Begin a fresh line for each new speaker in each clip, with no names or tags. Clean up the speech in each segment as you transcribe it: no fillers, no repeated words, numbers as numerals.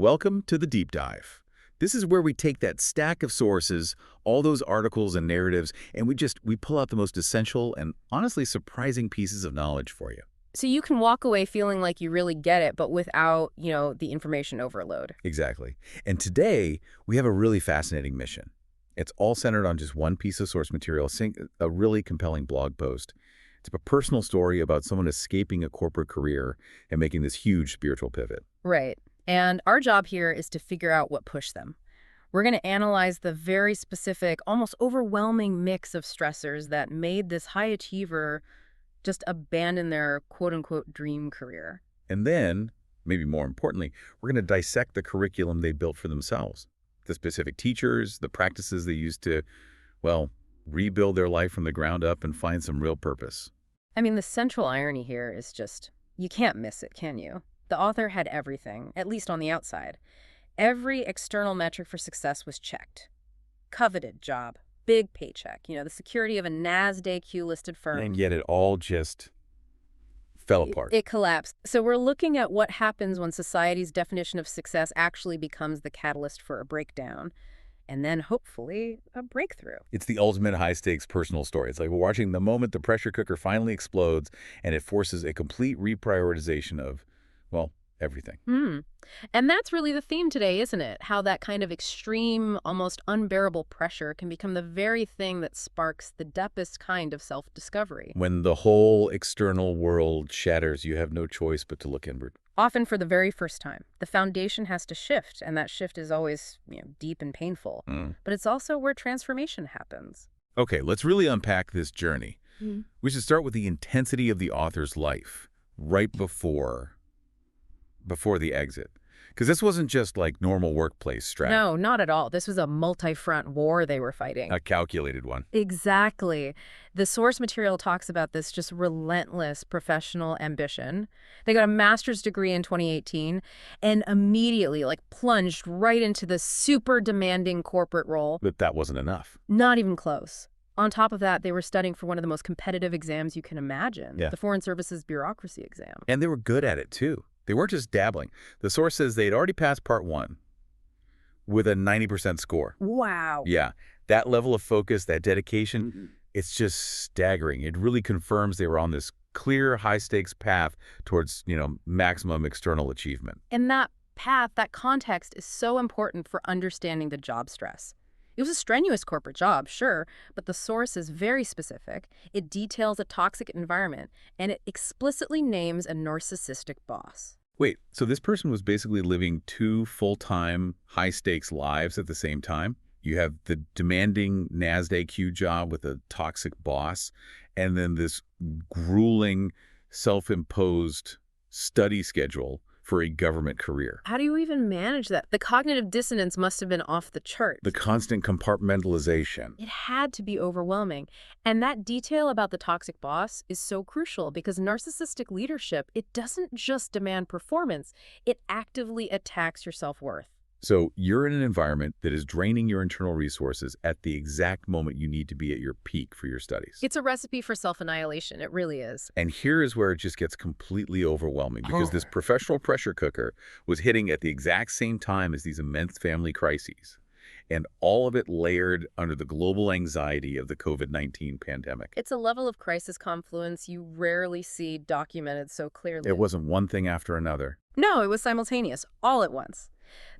welcome to the Deep Dive. This is where we take that stack of sources, all those articles and narratives, and we pull out the most essential and honestly surprising pieces of knowledge for you.
So you can walk away feeling like you really get it, but without, the information overload.
Exactly. And today, we have a really fascinating mission. It's all centered on just one piece of source material, a really compelling blog post. It's a personal story about someone escaping a corporate career and making this huge spiritual pivot.
Right. And our job here is to figure out what pushed them. We're going to analyze the very specific, almost overwhelming mix of stressors that made this high achiever just abandon their quote-unquote dream career.
And then, maybe more importantly, we're going to dissect the curriculum they built for themselves. The specific teachers, the practices they used to, well, rebuild their life from the ground up and find some real purpose.
I mean, the central irony here is just, you can't miss it, can you? The author had everything, at least on the outside. Every external metric for success was checked. Coveted job, big paycheck, the security of a NASDAQ-listed firm.
And yet it all just fell apart.
It collapsed. So we're looking at what happens when society's definition of success actually becomes the catalyst for a breakdown, and then hopefully a breakthrough.
It's the ultimate high-stakes personal story. It's like we're watching the moment the pressure cooker finally explodes, and it forces a complete reprioritization of, well, everything.
And that's really the theme today, isn't it? How that kind of extreme, almost unbearable pressure can become the very thing that sparks the deepest kind of self-discovery.
When the whole external world shatters, you have no choice but to look inward.
Often for the very first time. The foundation has to shift, and that shift is always, deep and painful. But it's also where transformation happens.
Okay, let's really unpack this journey. We should start with the intensity of the author's life right before the exit. Because this wasn't just like normal workplace stress.
No, not at all. This was a multi-front war they were fighting.
A calculated one.
Exactly. The source material talks about this just relentless professional ambition. They got a master's degree in 2018 and immediately plunged right into the super demanding corporate role.
But that wasn't enough.
Not even close. On top of that, they were studying for one of the most competitive exams you can imagine, the Foreign Services Bureaucracy exam.
And they were good at it, too. They weren't just dabbling. The source says they'd already passed part 1 with a 90% score.
Wow.
Yeah. That level of focus, that dedication, it's just staggering. It really confirms they were on this clear, high-stakes path towards, maximum external achievement.
And that path, that context is so important for understanding the job stress. It was a strenuous corporate job, sure, but the source is very specific. It details a toxic environment, and it explicitly names a narcissistic boss.
Wait, so this person was basically living 2 full-time, high-stakes lives at the same time? You have the demanding NASDAQ job with a toxic boss, and then this grueling, self-imposed study schedule for a government career.
How do you even manage that? The cognitive dissonance must have been off the chart.
The constant compartmentalization.
It had to be overwhelming. And that detail about the toxic boss is so crucial because narcissistic leadership, it doesn't just demand performance, it actively attacks your self-worth.
So you're in an environment that is draining your internal resources at the exact moment you need to be at your peak for your studies.
It's a recipe for self-annihilation. It really is.
And here is where it just gets completely overwhelming because this professional pressure cooker was hitting at the exact same time as these immense family crises. And all of it layered under the global anxiety of the COVID-19 pandemic.
It's a level of crisis confluence you rarely see documented so clearly.
It wasn't one thing after another.
No, it was simultaneous, all at once.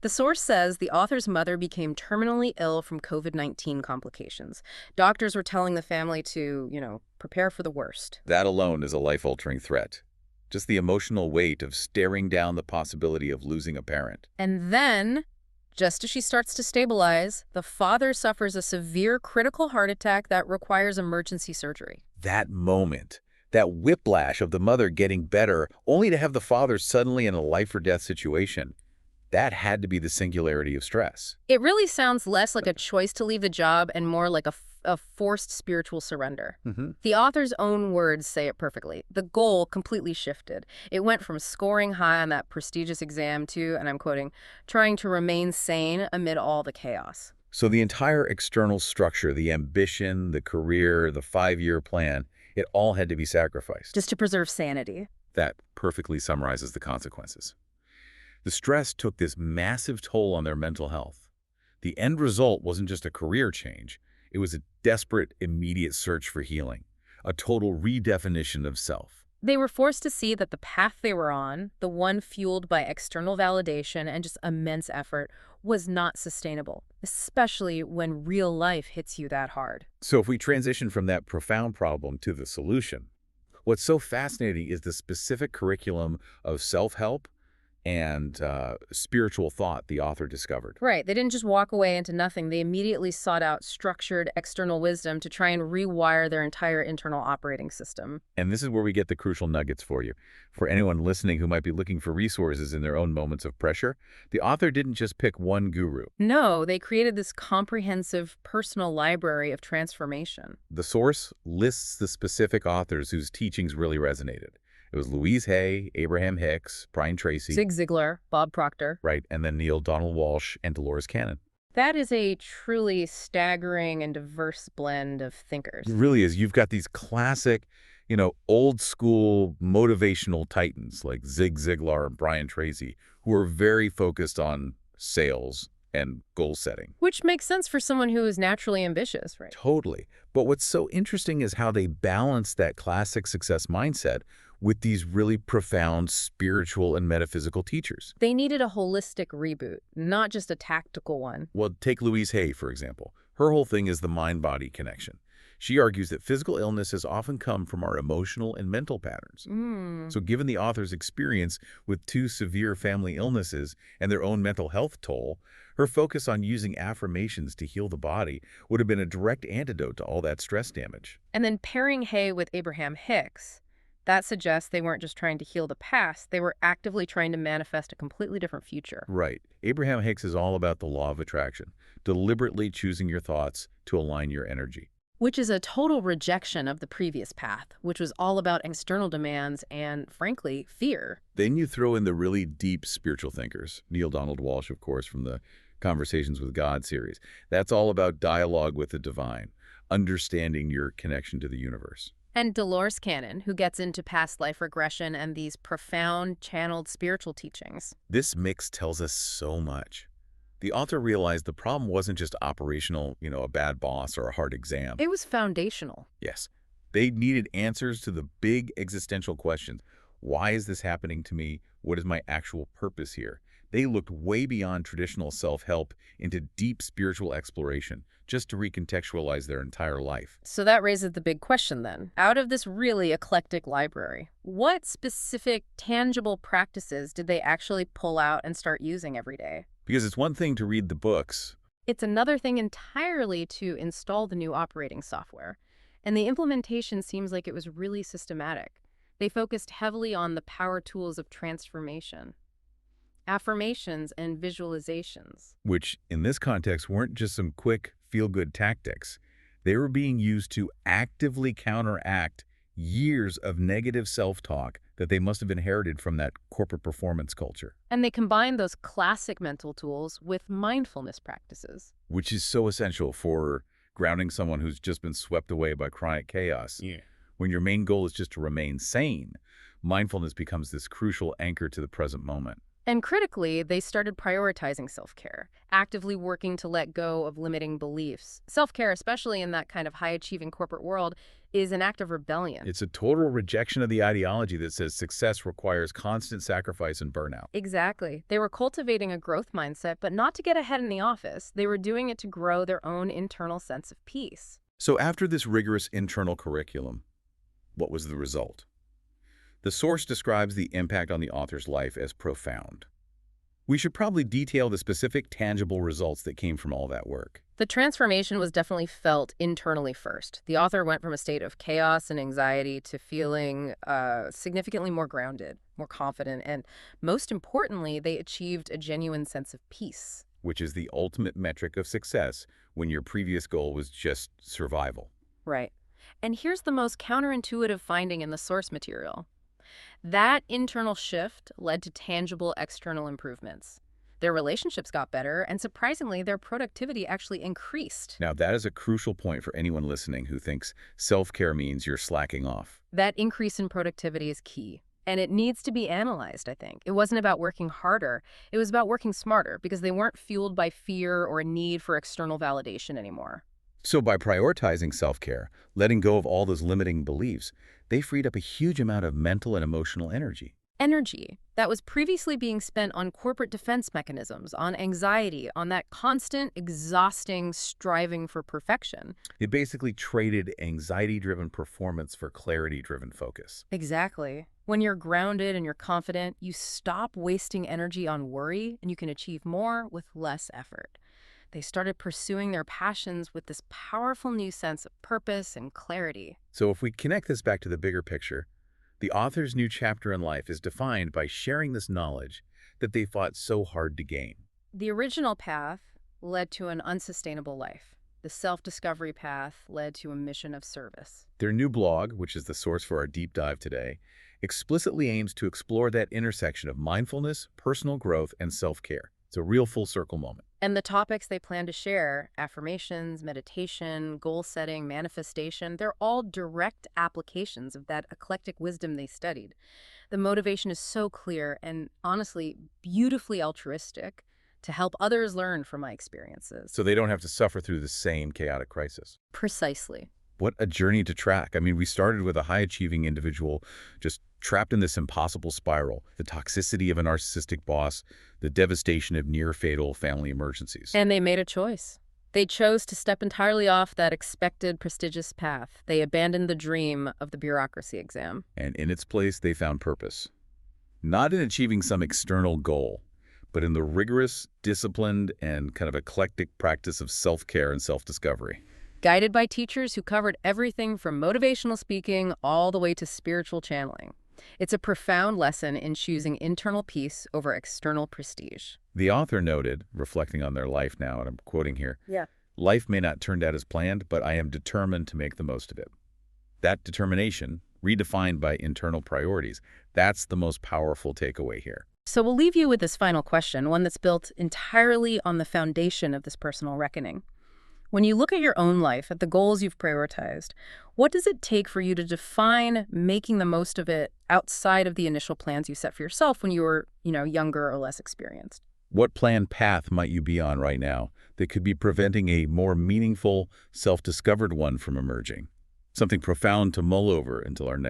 The source says the author's mother became terminally ill from COVID-19 complications. Doctors were telling the family to, prepare for the worst.
That alone is a life-altering threat. Just the emotional weight of staring down the possibility of losing a parent.
And then, just as she starts to stabilize, the father suffers a severe critical heart attack that requires emergency surgery.
That moment, that whiplash of the mother getting better, only to have the father suddenly in a life-or-death situation, that had to be the singularity of stress.
It really sounds less like a choice to leave the job and more like a forced spiritual surrender. The author's own words say it perfectly. The goal completely shifted. It went from scoring high on that prestigious exam to, and I'm quoting, trying to remain sane amid all the chaos.
So the entire external structure, the ambition, the career, the 5-year plan, it all had to be sacrificed.
Just to preserve sanity.
That perfectly summarizes the consequences. The stress took this massive toll on their mental health. The end result wasn't just a career change. It was a desperate, immediate search for healing, a total redefinition of self.
They were forced to see that the path they were on, the one fueled by external validation and just immense effort, was not sustainable, especially when real life hits you that hard.
So if we transition from that profound problem to the solution, what's so fascinating is the specific curriculum of self-help and spiritual thought the author discovered.
Right. They didn't just walk away into nothing. They immediately sought out structured external wisdom to try and rewire their entire internal operating system.
And this is where we get the crucial nuggets for you. For anyone listening who might be looking for resources in their own moments of pressure, the author didn't just pick one guru.
No, they created this comprehensive personal library of transformation.
The source lists the specific authors whose teachings really resonated. It was Louise Hay, Abraham Hicks, Tracy.
Zig Ziglar, Bob Proctor.
Right, and then Neale Donald Walsch and Dolores canon.
That is a truly staggering and diverse blend of thinkers.
It really is. You've got these classic, old school motivational titans like Zig Ziglar and Tracy, who are very focused on sales and goal setting.
Which makes sense for someone who is naturally ambitious, right?
Totally. But what's so interesting is how they balance that classic success mindset with these really profound spiritual and metaphysical teachers.
They needed a holistic reboot, not just a tactical one.
Well, take Louise Hay, for example. Her whole thing is the mind-body connection. She argues that physical illnesses often come from our emotional and mental patterns. So given the author's experience with 2 severe family illnesses and their own mental health toll, her focus on using affirmations to heal the body would have been a direct antidote to all that stress damage.
And then pairing Hay with Abraham Hicks, that suggests they weren't just trying to heal the past, they were actively trying to manifest a completely different future.
Right. Abraham Hicks is all about the law of attraction, deliberately choosing your thoughts to align your energy.
Which is a total rejection of the previous path, which was all about external demands and, frankly, fear.
Then you throw in the really deep spiritual thinkers. Neale Donald Walsch, of course, from the Conversations with God series. That's all about dialogue with the divine, understanding your connection to the universe.
And Dolores Cannon, who gets into past life regression and these profound channeled spiritual teachings.
This mix tells us so much. The author realized the problem wasn't just operational, a bad boss or a hard exam.
It was foundational.
Yes. They needed answers to the big existential questions. Why is this happening to me? What is my actual purpose here? They looked way beyond traditional self-help into deep spiritual exploration, just to recontextualize their entire life.
So that raises the big question then. Out of this really eclectic library, what specific, tangible practices did they actually pull out and start using every day?
Because it's one thing to read the books.
It's another thing entirely to install the new operating software. And the implementation seems like it was really systematic. They focused heavily on the power tools of transformation, affirmations and visualizations.
Which, in this context, weren't just some quick, feel-good tactics. They were being used to actively counteract years of negative self-talk that they must have inherited from that corporate performance culture.
And they combined those classic mental tools with mindfulness practices.
Which is so essential for grounding someone who's just been swept away by chronic chaos.
Yeah.
When your main goal is just to remain sane, mindfulness becomes this crucial anchor to the present moment.
And critically, they started prioritizing self-care, actively working to let go of limiting beliefs. Self-care, especially in that kind of high-achieving corporate world, is an act of rebellion.
It's a total rejection of the ideology that says success requires constant sacrifice and burnout.
Exactly. They were cultivating a growth mindset, but not to get ahead in the office. They were doing it to grow their own internal sense of peace.
So after this rigorous internal curriculum, what was the result? The source describes the impact on the author's life as profound. We should probably detail the specific, tangible results that came from all that work.
The transformation was definitely felt internally first. The author went from a state of chaos and anxiety to feeling significantly more grounded, more confident, and most importantly, they achieved a genuine sense of peace.
Which is the ultimate metric of success when your previous goal was just survival.
Right. And here's the most counterintuitive finding in the source material. That internal shift led to tangible external improvements. Their relationships got better, and surprisingly, their productivity actually increased.
Now, that is a crucial point for anyone listening who thinks self-care means you're slacking off.
That increase in productivity is key. And it needs to be analyzed, I think. It wasn't about working harder. It was about working smarter because they weren't fueled by fear or a need for external validation anymore.
So by prioritizing self-care, letting go of all those limiting beliefs, they freed up a huge amount of mental and emotional energy.
Energy that was previously being spent on corporate defense mechanisms, on anxiety, on that constant, exhausting striving for perfection.
It basically traded anxiety-driven performance for clarity-driven focus.
Exactly. When you're grounded and you're confident, you stop wasting energy on worry and you can achieve more with less effort. They started pursuing their passions with this powerful new sense of purpose and clarity.
So if we connect this back to the bigger picture, the author's new chapter in life is defined by sharing this knowledge that they fought so hard to gain.
The original path led to an unsustainable life. The self-discovery path led to a mission of service.
Their new blog, which is the source for our deep dive today, explicitly aims to explore that intersection of mindfulness, personal growth, and self-care. It's a real full circle moment.
And the topics they plan to share, affirmations, meditation, goal setting, manifestation, they're all direct applications of that eclectic wisdom they studied. The motivation is so clear and honestly beautifully altruistic to help others learn from my experiences.
So they don't have to suffer through the same chaotic crisis.
Precisely.
What a journey to track. I mean, we started with a high-achieving individual just trapped in this impossible spiral, the toxicity of a narcissistic boss, the devastation of near-fatal family emergencies.
And they made a choice. They chose to step entirely off that expected, prestigious path. They abandoned the dream of the bureaucracy exam.
And in its place, they found purpose. Not in achieving some external goal, but in the rigorous, disciplined, and kind of eclectic practice of self-care and self-discovery.
Guided by teachers who covered everything from motivational speaking all the way to spiritual channeling. It's a profound lesson in choosing internal peace over external prestige.
The author noted, reflecting on their life now, and I'm quoting here, "Life may not turn out as planned, but I am determined to make the most of it." That determination, redefined by internal priorities, that's the most powerful takeaway here.
So we'll leave you with this final question, one that's built entirely on the foundation of this personal reckoning. When you look at your own life, at the goals you've prioritized, what does it take for you to define making the most of it outside of the initial plans you set for yourself when you were, younger or less experienced?
What planned path might you be on right now that could be preventing a more meaningful, self-discovered one from emerging? Something profound to mull over until our next